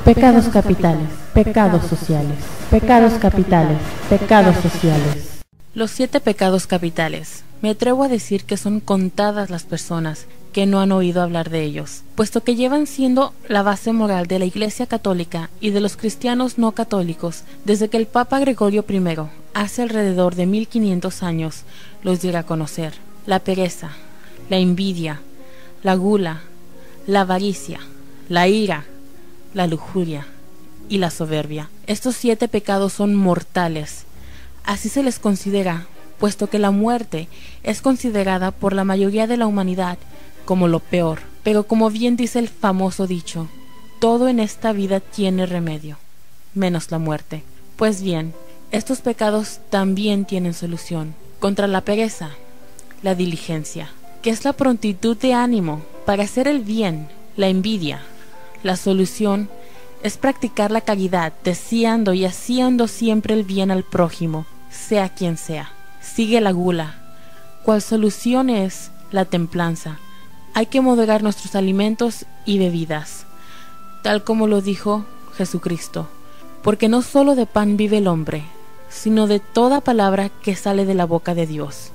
Pecados capitales, pecados sociales, pecados capitales, pecados sociales. Los 7 pecados capitales. Me atrevo a decir que son contadas las personas que no han oído hablar de ellos, puesto que llevan siendo la base moral de la Iglesia Católica y de los cristianos no católicos desde que el Papa Gregorio I, hace alrededor de 1500 años, los diera a conocer. La pereza, la envidia, la gula, la avaricia, la ira, la lujuria y la soberbia. Estos 7 pecados son mortales. Así se les considera, puesto que la muerte es considerada por la mayoría de la humanidad como lo peor. Pero como bien dice el famoso dicho, todo en esta vida tiene remedio, menos la muerte. Pues bien, estos pecados también tienen solución. Contra la pereza, la diligencia, que es la prontitud de ánimo para hacer el bien. La envidia, la solución es practicar la caridad, deseando y haciendo siempre el bien al prójimo, sea quien sea. Sigue la gula, cual solución es la templanza. Hay que moderar nuestros alimentos y bebidas, tal como lo dijo Jesucristo, porque no solo de pan vive el hombre, sino de toda palabra que sale de la boca de Dios.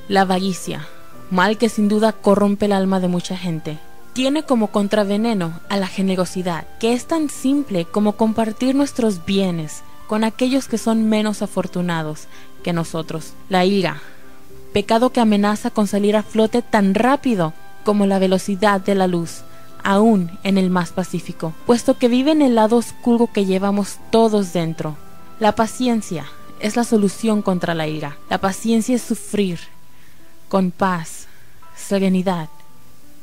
La avaricia, mal que sin duda corrompe el alma de mucha gente, tiene como contraveneno a la generosidad, que es tan simple como compartir nuestros bienes con aquellos que son menos afortunados que nosotros. La ira, pecado que amenaza con salir a flote tan rápido como la velocidad de la luz, aún en el más pacífico, puesto que vive en el lado oscuro que llevamos todos dentro. La paciencia es la solución contra la ira. La paciencia es sufrir con paz, serenidad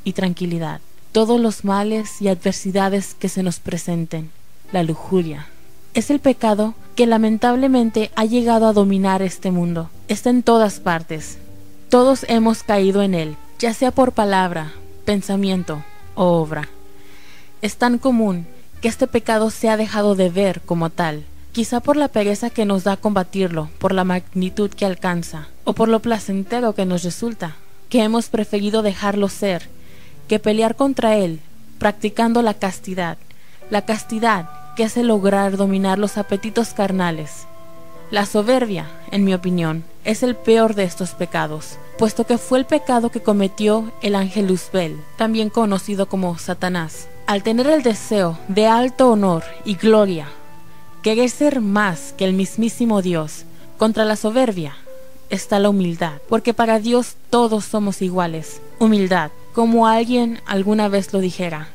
y tranquilidad todos los males y adversidades que se nos presenten. La lujuria es el pecado que lamentablemente ha llegado a dominar este mundo. Está en todas partes. Todos hemos caído en él, ya sea por palabra, pensamiento o obra. Es tan común que este pecado se ha dejado de ver como tal, quizá por la pereza que nos da combatirlo, por la magnitud que alcanza, o por lo placentero que nos resulta, que hemos preferido dejarlo ser, que pelear contra él, practicando la castidad que hace lograr dominar los apetitos carnales. La soberbia, en mi opinión, es el peor de estos pecados, puesto que fue el pecado que cometió el ángel Luzbel, también conocido como Satanás, al tener el deseo de alto honor y gloria, querer ser más que el mismísimo Dios. Contra la soberbia está la humildad, porque para Dios todos somos iguales. Humildad, como alguien alguna vez lo dijera,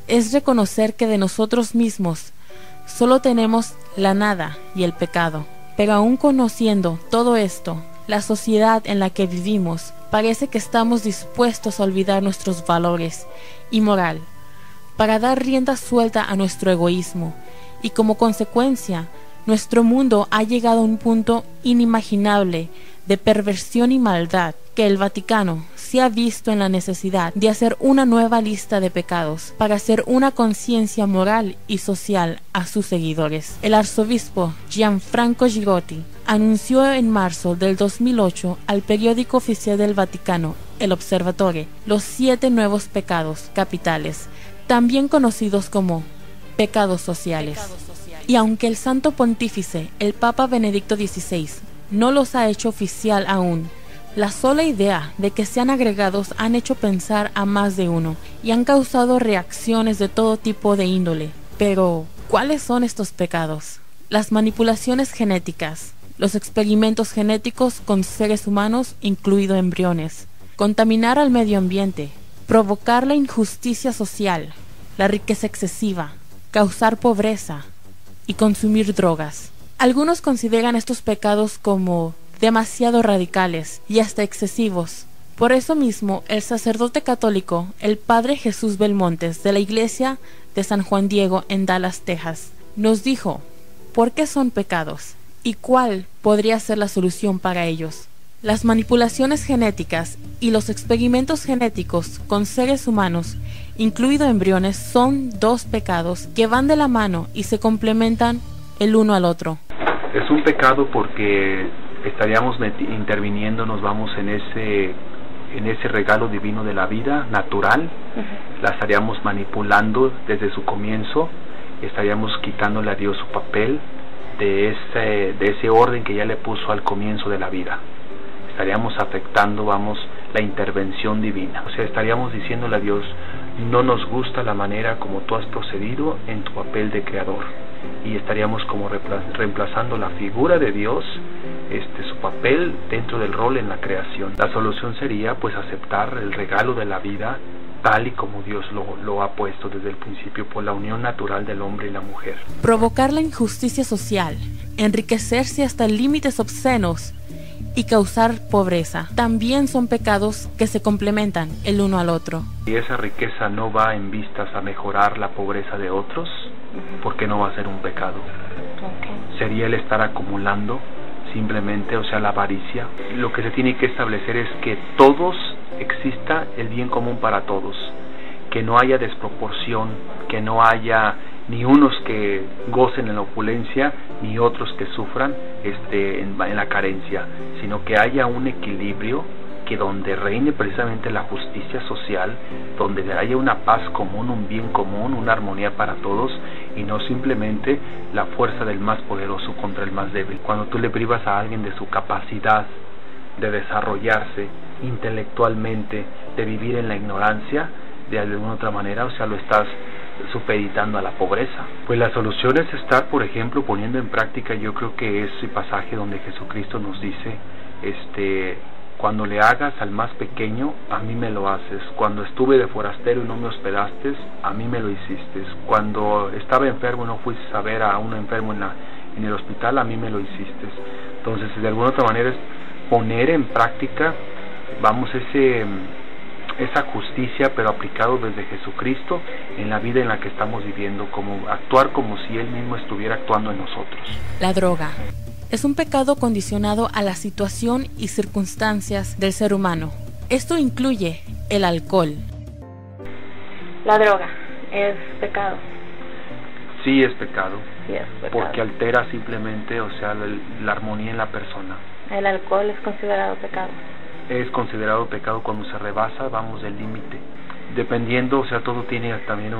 es reconocer que de nosotros mismos solo tenemos la nada y el pecado. Pero aún conociendo todo esto, la sociedad en la que vivimos parece que estamos dispuestos a olvidar nuestros valores y moral para dar rienda suelta a nuestro egoísmo, y como consecuencia, nuestro mundo ha llegado a un punto inimaginable de perversión y maldad, que el Vaticano se ha visto en la necesidad de hacer una nueva lista de pecados para hacer una conciencia moral y social a sus seguidores. El arzobispo Gianfranco Girotti anunció en marzo del 2008 al periódico oficial del Vaticano, El Observatore, los 7 nuevos pecados capitales, también conocidos como pecados sociales. Y aunque el Santo Pontífice, el Papa Benedicto XVI, no los ha hecho oficial aún, la sola idea de que sean agregados han hecho pensar a más de uno y han causado reacciones de todo tipo de índole. Pero, ¿cuáles son estos pecados? Las manipulaciones genéticas, los experimentos genéticos con seres humanos, incluidos embriones, contaminar al medio ambiente, provocar la injusticia social, la riqueza excesiva, causar pobreza y consumir drogas. Algunos consideran estos pecados como demasiado radicales y hasta excesivos. Por eso mismo, el sacerdote católico, el Padre Jesús Belmontes, de la Iglesia de San Juan Diego en Dallas, Texas, nos dijo por qué son pecados y cuál podría ser la solución para ellos. Las manipulaciones genéticas y los experimentos genéticos con seres humanos, incluidos embriones, son 2 pecados que van de la mano y se complementan el uno al otro. Es un pecado porque estaríamos interviniendo, nos vamos en ese regalo divino de la vida natural, la estaríamos manipulando desde su comienzo estaríamos quitándole a Dios su papel de ese orden que ya le puso al comienzo de la vida. Estaríamos afectando, la intervención divina. O sea, estaríamos diciéndole a Dios, no nos gusta la manera como tú has procedido en tu papel de creador. Y estaríamos como reemplazando la figura de Dios, su papel dentro del rol en la creación. La solución sería pues aceptar el regalo de la vida tal y como Dios lo ha puesto desde el principio, por la unión natural del hombre y la mujer. Provocar la injusticia social, enriquecerse hasta límites obscenos y causar pobreza también son pecados que se complementan el uno al otro. Y esa riqueza no va en vistas a mejorar la pobreza de otros, porque no va a ser un pecado. Sería el estar acumulando simplemente, o sea, la avaricia. Lo que se tiene que establecer es que todos exista el bien común para todos, que no haya desproporción, que no haya ni unos que gocen en la opulencia ni otros que sufran en la carencia, sino que haya un equilibrio, que donde reine precisamente la justicia social, donde haya una paz común, un bien común, una armonía para todos, y no simplemente la fuerza del más poderoso contra el más débil. Cuando tú le privas a alguien de su capacidad de desarrollarse intelectualmente, de vivir en la ignorancia, de alguna otra manera, o sea, lo estás supeditando a la pobreza. Pues la solución es estar, por ejemplo, poniendo en práctica, yo creo que ese pasaje donde Jesucristo nos dice, cuando le hagas al más pequeño, a mí me lo haces. Cuando estuve de forastero y no me hospedaste, a mí me lo hiciste. Cuando estaba enfermo y no fuiste a ver a un enfermo en el hospital, a mí me lo hiciste. Entonces, de alguna otra manera es poner en práctica, esa justicia, pero aplicado desde Jesucristo en la vida en la que estamos viviendo, como actuar como si Él mismo estuviera actuando en nosotros. La droga es un pecado condicionado a la situación y circunstancias del ser humano. Esto incluye el alcohol. La droga es pecado. Sí es pecado. Sí es pecado. Porque altera simplemente, o sea, la armonía en la persona. El alcohol es considerado pecado. Es considerado pecado cuando se rebasa, del límite. Dependiendo, o sea, todo tiene también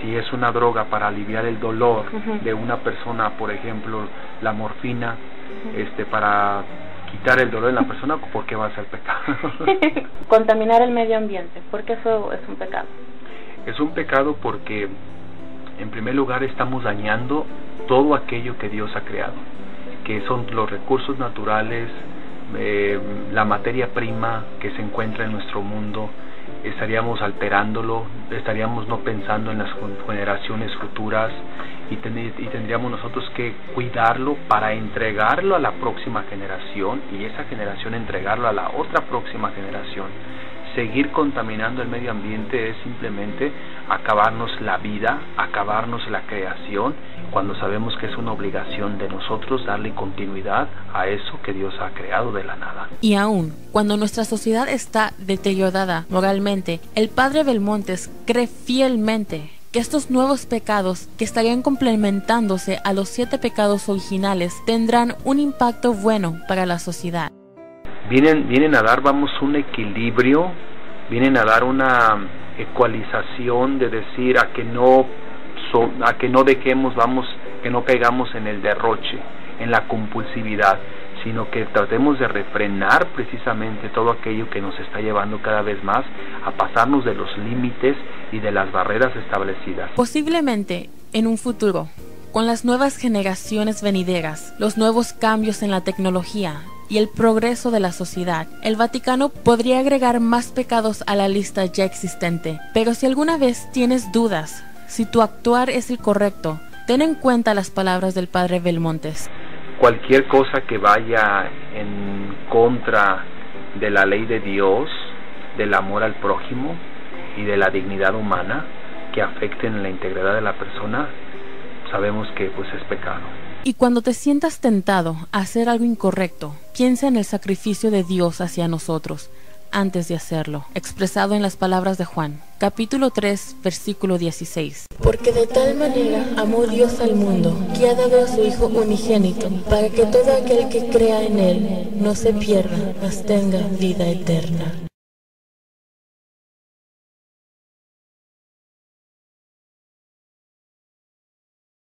si es una droga para aliviar el dolor de una persona, por ejemplo, la morfina, para quitar el dolor de la persona, ¿por qué va a ser pecado? Contaminar el medio ambiente, ¿por qué eso es un pecado? Es un pecado porque, en primer lugar, estamos dañando todo aquello que Dios ha creado, que son los recursos naturales, la materia prima que se encuentra en nuestro mundo. Estaríamos alterándolo, estaríamos no pensando en las generaciones futuras, y tendríamos nosotros que cuidarlo para entregarlo a la próxima generación, y esa generación entregarlo a la otra próxima generación. Seguir contaminando el medio ambiente es simplemente acabarnos la vida, acabarnos la creación, cuando sabemos que es una obligación de nosotros darle continuidad a eso que Dios ha creado de la nada. Y aún cuando nuestra sociedad está deteriorada moralmente, el Padre Belmontes cree fielmente que estos nuevos pecados, que estarían complementándose a los 7 pecados originales, tendrán un impacto bueno para la sociedad. Vienen a dar, un equilibrio, vienen a dar una ecualización, de decir a que no dejemos, que no caigamos en el derroche, en la compulsividad, sino que tratemos de refrenar precisamente todo aquello que nos está llevando cada vez más a pasarnos de los límites y de las barreras establecidas. Posiblemente, en un futuro, con las nuevas generaciones venideras, los nuevos cambios en la tecnología y el progreso de la sociedad, el Vaticano podría agregar más pecados a la lista ya existente. Pero si alguna vez tienes dudas si tu actuar es el correcto, ten en cuenta las palabras del Padre Belmontes. Cualquier cosa que vaya en contra de la ley de Dios, del amor al prójimo y de la dignidad humana, que afecten la integridad de la persona, sabemos que es pecado. Y cuando te sientas tentado a hacer algo incorrecto, piensa en el sacrificio de Dios hacia nosotros antes de hacerlo, expresado en las palabras de Juan, capítulo 3, versículo 16. Porque de tal manera amó Dios al mundo, que ha dado a su Hijo unigénito, para que todo aquel que crea en Él no se pierda, mas tenga vida eterna.